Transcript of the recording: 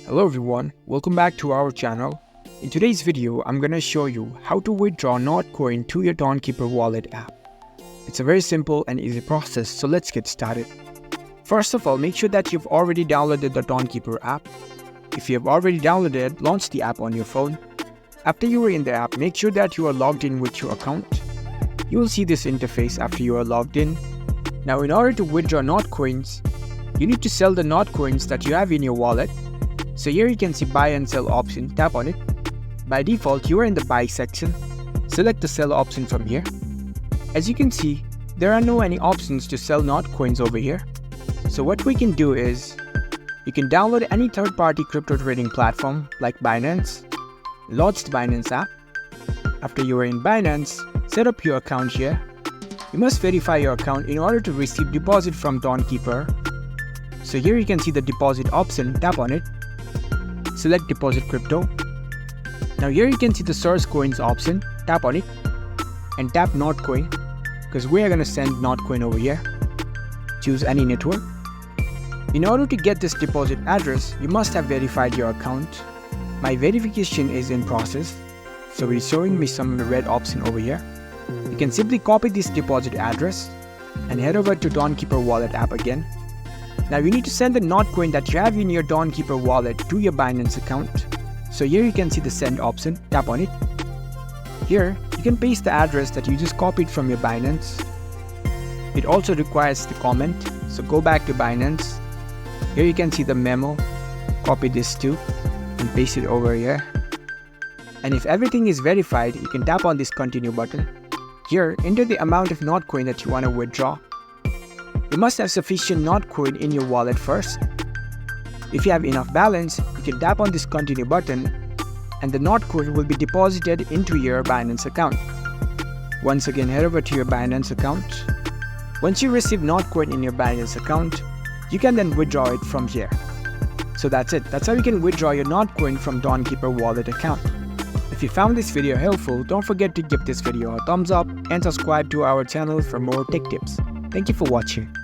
Hello everyone, welcome back to our channel. In today's video, I'm gonna show you how to withdraw Notcoin to your Tonkeeper wallet app. It's a very simple and easy process, so let's get started. First of all, make sure that you've already downloaded the Tonkeeper app. If you have already downloaded, launch the app on your phone. After you are in the app, make sure that you are logged in with your account. You will see this interface after you are logged in. Now, in order to withdraw Notcoins, you need to sell the Notcoins that you have in your wallet. So here you can see buy and sell option, tap on it. By default, you are in the buy section. Select the sell option from here. As you can see, there are no any options to sell Notcoins over here. So what we can do is, you can download any third-party crypto trading platform like Binance, launch the Binance app. After you are in Binance, set up your account here. You must verify your account in order to receive deposit from Tonkeeper. So here you can see the deposit option, tap on it. Select deposit crypto. Now here you can see the source coins option, tap on it and tap Notcoin because we are going to send Notcoin over here. Choose any network. In order to get this deposit address, you must have verified your account. My verification is in process, so it's showing me some red option over here. You can simply copy this deposit address and head over to Tonkeeper wallet app again. Now you need to send the Notcoin that you have in your Tonkeeper wallet to your Binance account. So here you can see the send option, tap on it. Here you can paste the address that you just copied from your Binance. It also requires the comment, so go back to Binance. Here you can see the memo, copy this too and paste it over here. And if everything is verified, you can tap on this continue button. Here, enter the amount of Notcoin that you want to withdraw. You must have sufficient Notcoin in your wallet first. If you have enough balance, you can tap on this continue button and the Notcoin will be deposited into your Binance account. Once again, head over to your Binance account. Once you receive Notcoin in your Binance account, you can then withdraw it from here. So that's it. That's how you can withdraw your Notcoin from Tonkeeper wallet account. If you found this video helpful, don't forget to give this video a thumbs up and subscribe to our channel for more tech tips. Thank you for watching.